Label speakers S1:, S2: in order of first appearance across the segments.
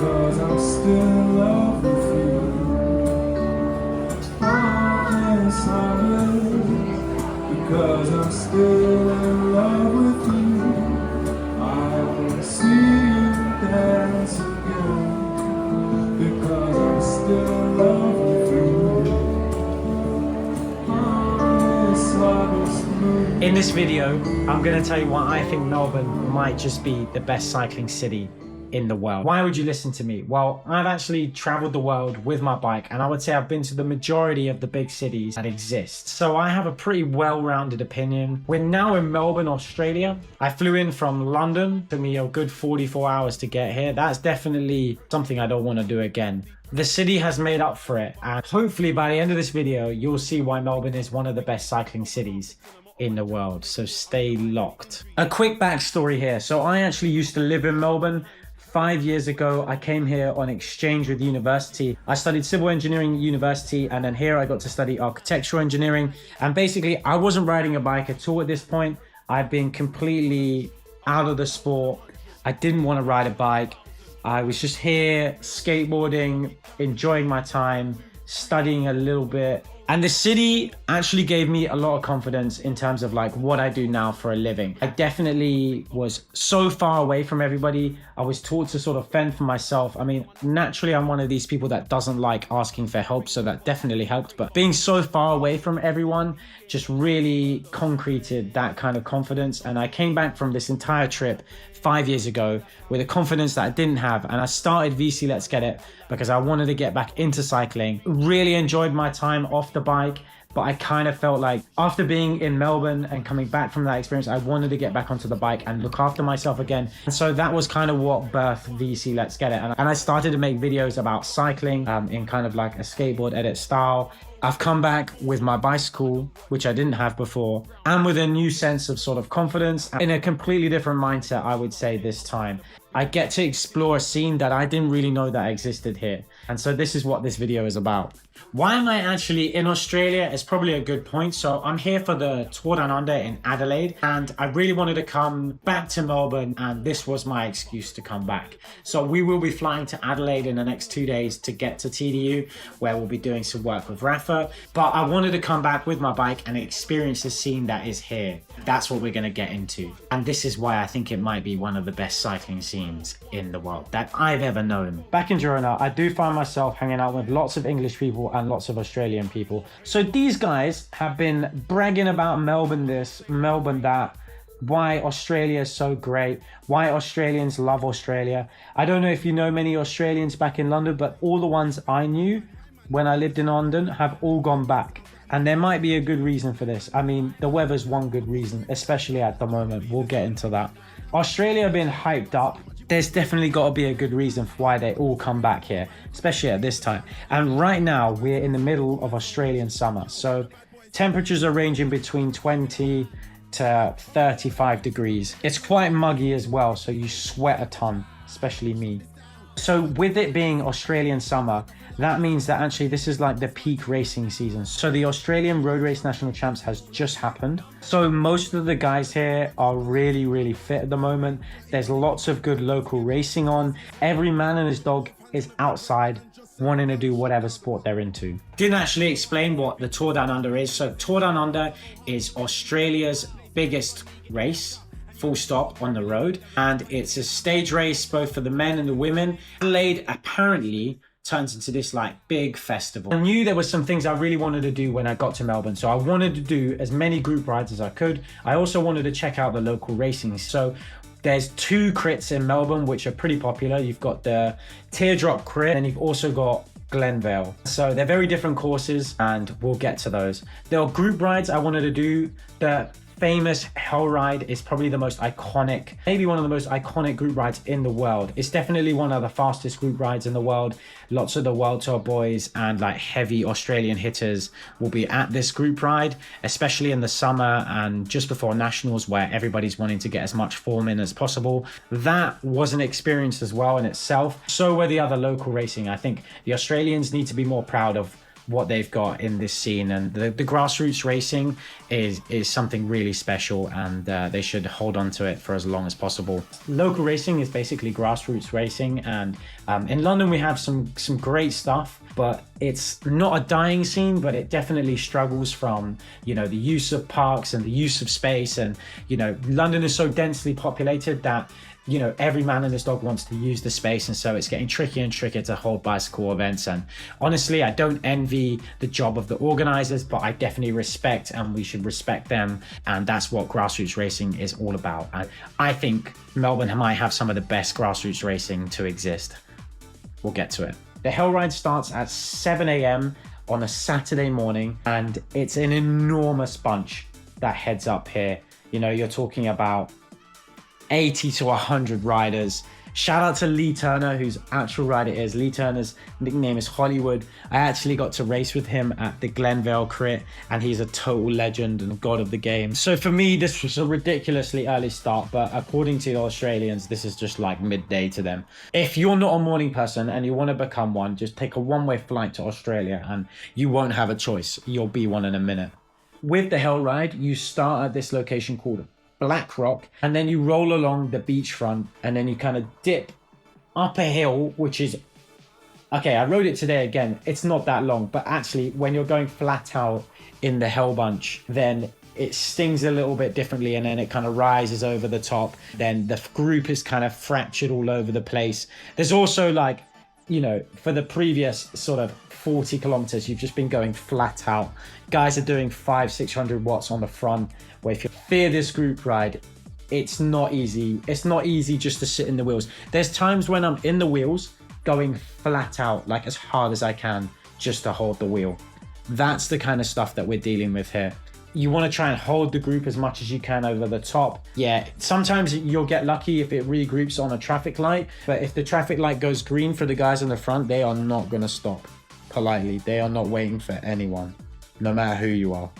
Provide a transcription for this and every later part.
S1: Because I'm still in love with you. Oh, yes, I will. Because I'm still in love with you. I will see you dance again. Because I'm still in love with you. Oh, yes, I will.
S2: In this video, I'm going to tell you why I think Melbourne might just be the best cycling city in the world. Why would you listen to me? Well, I've actually traveled the world with my bike, and I would say I've been to the majority of the big cities that exist. So I have a pretty well-rounded opinion. We're now in Melbourne, Australia. I flew in from London. It took me a good 44 hours to get here. That's definitely something I don't want to do again. The city has made up for it, and hopefully by the end of this video, you'll see why Melbourne is one of the best cycling cities in the world. So stay locked. A quick backstory here. So I actually used to live in Melbourne. 5 years ago, I came here on exchange with university. I studied civil engineering at university, and then here I got to study architectural engineering. And basically, I wasn't riding a bike at all at this point. I've been completely out of the sport. I didn't want to ride a bike. I was just here skateboarding, enjoying my time, studying a little bit. And the city actually gave me a lot of confidence in terms of like what I do now for a living. I definitely was so far away from everybody. I was taught to sort of fend for myself. I mean, naturally, I'm one of these people that doesn't like asking for help, so that definitely helped. But being so far away from everyone just really concreted that kind of confidence. And I came back from this entire trip 5 years ago with a confidence that I didn't have. And I started VC Let's Get It because I wanted to get back into cycling. Really enjoyed my time off the bike, but I kind of felt like after being in Melbourne and coming back from that experience, I wanted to get back onto the bike and look after myself again. And so that was kind of what birthed VC Let's Get It. And I started to make videos about cycling in kind of like a skateboard edit style. I've come back with my bicycle, which I didn't have before, and with a new sense of sort of confidence, in a completely different mindset, I would say this time. I get to explore a scene that I didn't really know that existed here. And so this is what this video is about. Why am I actually in Australia is probably a good point. So I'm here for the Tour Down Under in Adelaide, and I really wanted to come back to Melbourne, and this was my excuse to come back. So we will be flying to Adelaide in the next 2 days to get to TDU, where we'll be doing some work with Rafa. But I wanted to come back with my bike and experience the scene that is here. That's what we're going to get into. And this is why I think it might be one of the best cycling scenes in the world that I've ever known. Back in Girona, I do find myself hanging out with lots of English people and lots of Australian people. So these guys have been bragging about Melbourne this, Melbourne that, why Australia is so great, why Australians love Australia. I don't know if you know many Australians back in London, but all the ones I knew when I lived in London have all gone back. And there might be a good reason for this. I mean, the weather's one good reason, especially at the moment. We'll get into that. Australia being hyped up, there's definitely got to be a good reason for why they all come back here, especially at this time. And right now, we're in the middle of Australian summer. So temperatures are ranging between 20 to 35 degrees. It's quite muggy as well, so you sweat a ton, especially me. So with it being Australian summer, that means that actually this is like the peak racing season. So the Australian Road Race National Champs has just happened. So most of the guys here are really, really fit at the moment. There's lots of good local racing on. Every man and his dog is outside wanting to do whatever sport they're into. Didn't actually explain what the Tour Down Under is. So Tour Down Under is Australia's biggest race, full stop, on the road. And it's a stage race both for the men and the women. Adelaide apparently turns into this like big festival. I knew there were some things I really wanted to do when I got to Melbourne. So I wanted to do as many group rides as I could. I also wanted to check out the local racing. So there's 2 crits in Melbourne, which are pretty popular. You've got the Teardrop Crit, and you've also got Glenvill. So they're very different courses, and we'll get to those. There are group rides I wanted to do. The famous Hell Ride is probably the most iconic, maybe one of the most iconic group rides in the world. It's definitely one of the fastest group rides in the world. Lots of the World Tour boys and like heavy Australian hitters will be at this group ride, especially in the summer and just before nationals, where everybody's wanting to get as much form in as possible. That was an experience as well in itself. So were the other local racing. I think the Australians need to be more proud of what they've got in this scene, and the grassroots racing is something really special, and they should hold on to it for as long as possible. Local racing is basically grassroots racing, and in London we have some great stuff, but it's not a dying scene, but it definitely struggles from, you know, the use of parks and the use of space. And, you know, London is so densely populated that, you know, every man and his dog wants to use the space, and so it's getting trickier and trickier to hold bicycle events. And honestly, I don't envy the job of the organizers, but I definitely respect, and we should respect them, and that's what grassroots racing is all about. And I think Melbourne might have some of the best grassroots racing to exist. We'll get to it. The Hell Ride starts at 7 a.m. on a Saturday morning, and it's an enormous bunch that heads up here. You know, you're talking about 80 to 100 riders. Shout out to Lee Turner, whose actual rider is. Lee Turner's nickname is Hollywood. I actually got to race with him at the Glenvill Crit, and he's a total legend and god of the game. So for me, this was a ridiculously early start, but according to the Australians, this is just like midday to them. If you're not a morning person and you want to become one, just take a one-way flight to Australia and you won't have a choice. You'll be one in a minute. With the Hell Ride, you start at this location called Black Rock, and then you roll along the beachfront, and then you kind of dip up a hill, which is, okay, I rode it today again. It's not that long, but actually when you're going flat out in the Hell Bunch, then it stings a little bit differently, and then it kind of rises over the top. Then the group is kind of fractured all over the place. There's also, like, you know, for the previous sort of 40 kilometers, you've just been going flat out. Guys are doing 500-600 watts on the front, where if you fear this group ride, it's not easy. It's not easy just to sit in the wheels. There's times when I'm in the wheels going flat out, like as hard as I can, just to hold the wheel. That's the kind of stuff that we're dealing with here. You want to try and hold the group as much as you can over the top. Yeah, sometimes you'll get lucky if it regroups on a traffic light, but if the traffic light goes green for the guys in the front, they are not going to stop politely. They are not waiting for anyone, no matter who you are.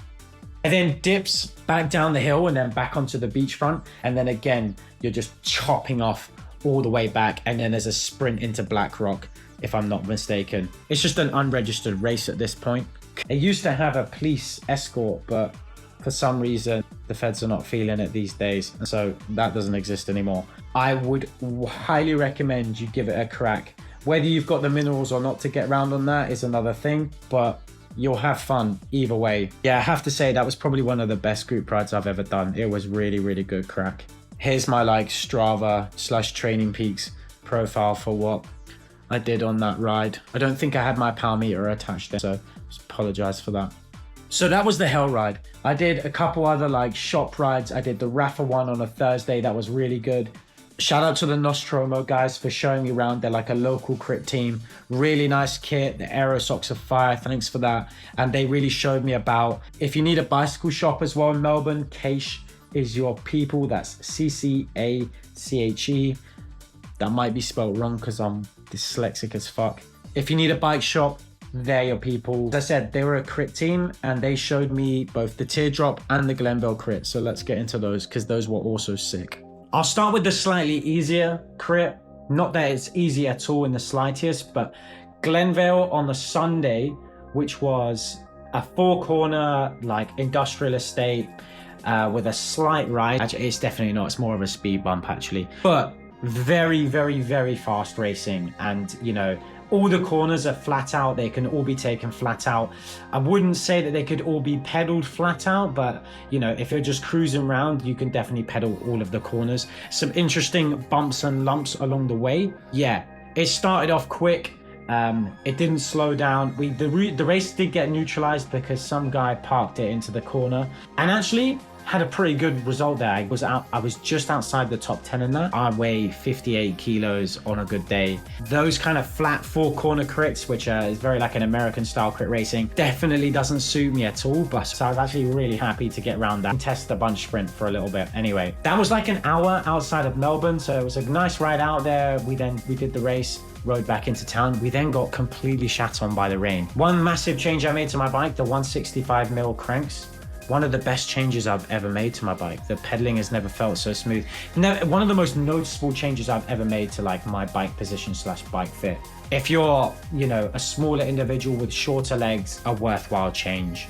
S2: And then dips back down the hill and then back onto the beachfront. And then again, you're just chopping off all the way back. And then there's a sprint into Black Rock, if I'm not mistaken. It's just an unregistered race at this point. It used to have a police escort, but for some reason, the feds are not feeling it these days. And so that doesn't exist anymore. I would highly recommend you give it a crack. Whether you've got the minerals or not to get around on that is another thing, but you'll have fun either way. Yeah, I have to say that was probably one of the best group rides I've ever done. It was really, really good crack. Here's my like Strava / Training Peaks profile for what I did on that ride. I don't think I had my power meter attached there, so just apologize for that. So that was the Hell Ride. I did a couple other like shop rides. I did the Rafa one on a Thursday. That was really good. Shout out to the Nostromo guys for showing me around. They're like a local crit team. Really nice kit. The Aero socks are fire. Thanks for that. And they really showed me about, if you need a bicycle shop as well in Melbourne, Cache is your people. That's C-C-A-C-H-E. That might be spelled wrong because I'm dyslexic as fuck. If you need a bike shop, they're your people. As I said, they were a crit team and they showed me both the Teardrop and the Glenvill Crit. So let's get into those because those were also sick. I'll start with the slightly easier crit. Not that it's easy at all in the slightest, but Glenvill on the Sunday, which was a 4-corner like industrial estate with a slight ride. Actually, it's definitely not. It's more of a speed bump actually, but very, very, very fast racing. And you know, all the corners are flat out. They can all be taken flat out. I wouldn't say that they could all be pedaled flat out, but you know, if you're just cruising around, you can definitely pedal all of the corners. Some interesting bumps and lumps along the way. Yeah, it started off quick. It didn't slow down. The race did get neutralized because some guy parked it into the corner and actually had a pretty good result there. I was just outside the top 10 in that. I weigh 58 kilos on a good day. Those kind of flat 4-corner crits, which is very like an American style crit racing, definitely doesn't suit me at all. But so I was actually really happy to get around that and test the bunch sprint for a little bit. Anyway, that was like an hour outside of Melbourne. So it was a nice ride out there. We did the race, rode back into town. We then got completely shat on by the rain. One massive change I made to my bike, the 165mm cranks. one of the best changes I've ever made to my bike. The pedaling has never felt so smooth. One of the most noticeable changes I've ever made to like my bike position / bike fit. If you're, a smaller individual with shorter legs, a worthwhile change.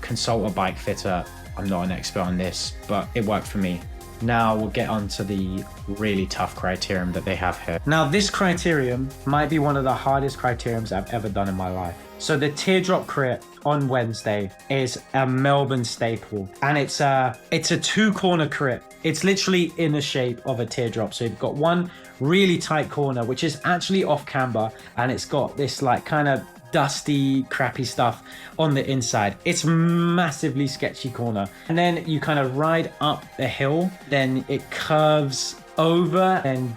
S2: Consult a bike fitter. I'm not an expert on this, but it worked for me. Now we'll get on to the really tough criterium that they have here. Now this criterium might be one of the hardest criteriums I've ever done in my life. So the Teardrop Crit on Wednesday is a Melbourne staple, and it's a 2-corner crit. It's literally in the shape of a teardrop. So you've got one really tight corner, which is actually off camber, and it's got this like kind of dusty, crappy stuff on the inside. It's massively sketchy corner. And then you kind of ride up the hill, then it curves over and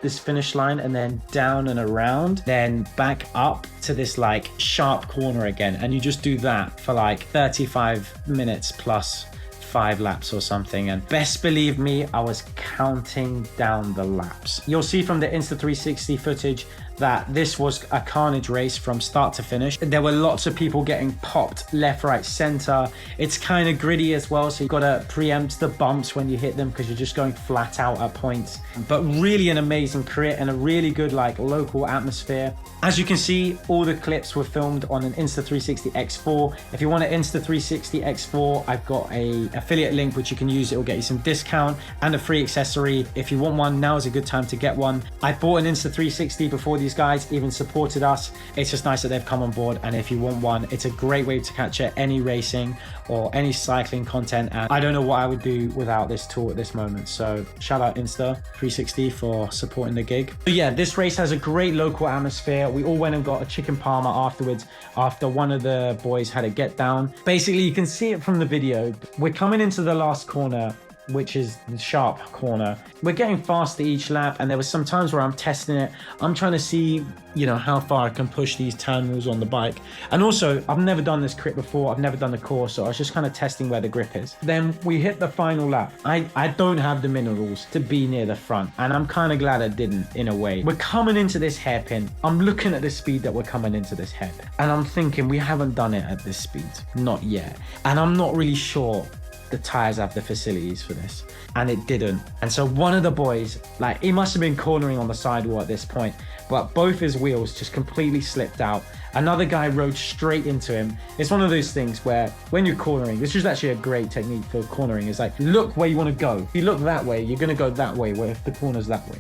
S2: this finish line, and then down and around, then back up to this like sharp corner again. And you just do that for like 35 minutes plus 5 laps or something. And best believe me, I was counting down the laps. You'll see from the Insta360 footage that this was a carnage race from start to finish. There were lots of people getting popped left, right, center. It's kind of gritty as well, so you've got to preempt the bumps when you hit them because you're just going flat out at points. But really an amazing crit and a really good like local atmosphere. As you can see, all the clips were filmed on an Insta360 X4. If you want an Insta360 X4, I've got a affiliate link which you can use. It will get you some discount and a free accessory. If you want one, now is a good time to get one. I bought an Insta360 before these guys even supported us. It's just nice that they've come on board, and if you want one, it's a great way to capture any racing or any cycling content, and I don't know what I would do without this tool at this moment. So shout out Insta360 for supporting the gig. But yeah, this race has a great local atmosphere. We all went and got a chicken parma afterwards after one of the boys had a get down. Basically, you can see it from the video. We're coming into the last corner, which is the sharp corner. We're getting faster each lap, and there was some times where I'm testing it. I'm trying to see, how far I can push these turn wheels on the bike. And also, I've never done this crit before. I've never done the course, so I was just kind of testing where the grip is. Then we hit the final lap. I don't have the minerals to be near the front, and I'm kind of glad I didn't in a way. We're coming into this hairpin. I'm looking at the speed that we're coming into this hairpin, and I'm thinking we haven't done it at this speed, not yet. And I'm not really sure the tires have the facilities for this, and it didn't. And so one of the boys, like, he must have been cornering on the sidewall at this point, but both his wheels just completely slipped out. Another guy rode straight into him. It's one of those things where when you're cornering, this is actually a great technique for cornering, is like, look where you want to go. If you look that way, you're going to go that way, where if the corner's that way.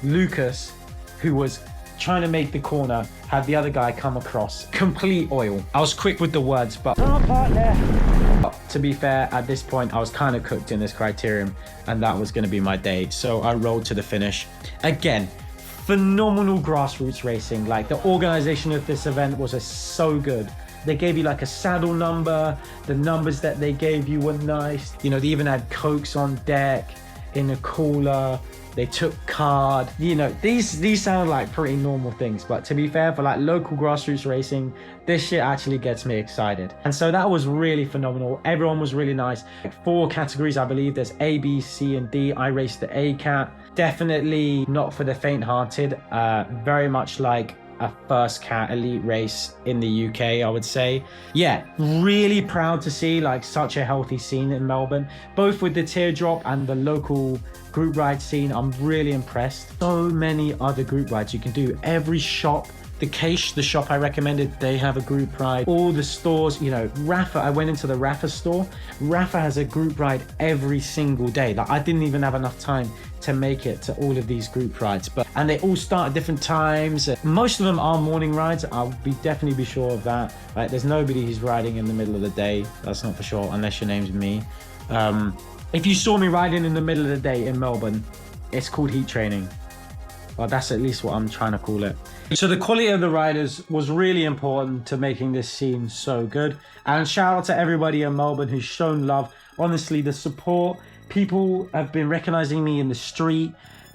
S2: Lucas, who was trying to make the corner, had the other guy come across. Complete oil. I was quick with the words, but to be fair, at this point, I was kind of cooked in this criterium, and that was going to be my day. So I rolled to the finish. Again, phenomenal grassroots racing. Like, the organization of this event was so good. They gave you like a saddle number. The numbers that they gave you were nice. They even had Cokes on deck in a cooler. They took card. These sound like pretty normal things, but to be fair, for like local grassroots racing, this shit actually gets me excited. And so that was really phenomenal. Everyone was really nice. Like 4 categories, I believe. There's A, B, C, and D. I raced the A cat. Definitely not for the faint-hearted. Very much like a first cat elite race in the UK, I would say. Yeah, really proud to see like such a healthy scene in Melbourne, both with the Teardrop and the local group ride scene. I'm really impressed. So many other group rides you can do. Every shop, the Cache, the shop I recommended, they have a group ride. All the stores, Rafa, I went into the Rafa store. Rafa has a group ride every single day. Like, I didn't even have enough time to make it to all of these group rides, and they all start at different times. Most of them are morning rides. I'll definitely be sure of that. Like, there's nobody who's riding in the middle of the day. That's not for sure, unless your name's me. If you saw me riding in the middle of the day in Melbourne, it's called heat training. Well, that's at least what I'm trying to call it. So the quality of the riders was really important to making this scene so good. And shout out to everybody in Melbourne who's shown love. Honestly, the support, people have been recognizing me in the street,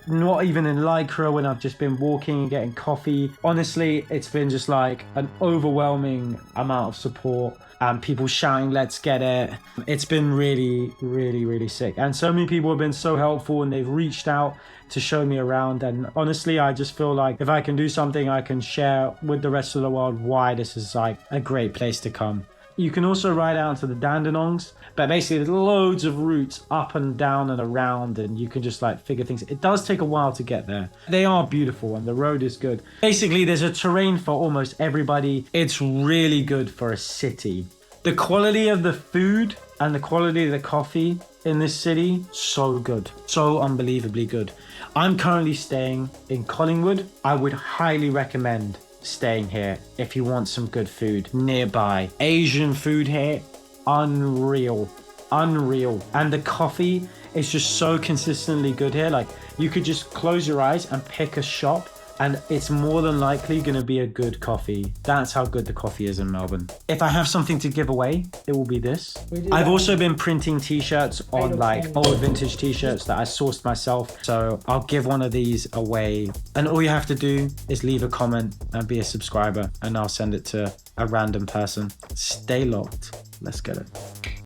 S2: not even in Lycra, when I've just been walking and getting coffee. Honestly, it's been just like an overwhelming amount of support. People shouting, let's get it. It's been really, really, really sick. And so many people have been so helpful, and they've reached out to show me around. And honestly, I just feel like if I can do something, I can share with the rest of the world why this is like a great place to come. You can also ride out to the Dandenongs, but basically there's loads of routes up and down and around, and you can just like figure things. It does take a while to get there. They are beautiful and the road is good. Basically, there's a terrain for almost everybody. It's really good for a city. The quality of the food and the quality of the coffee in this city, so good. So unbelievably good. I'm currently staying in Collingwood. I would highly recommend staying here if you want some good food nearby. Asian food here, unreal. And the coffee is just so consistently good here. Like, you could just close your eyes and pick a shop and it's more than likely going to be a good coffee. That's how good the coffee is in Melbourne. If I have something to give away, it will be this. I've also been printing t-shirts on like old vintage t-shirts that I sourced myself. So I'll give one of these away. And all you have to do is leave a comment and be a subscriber, and I'll send it to a random person. Stay locked. Let's get it.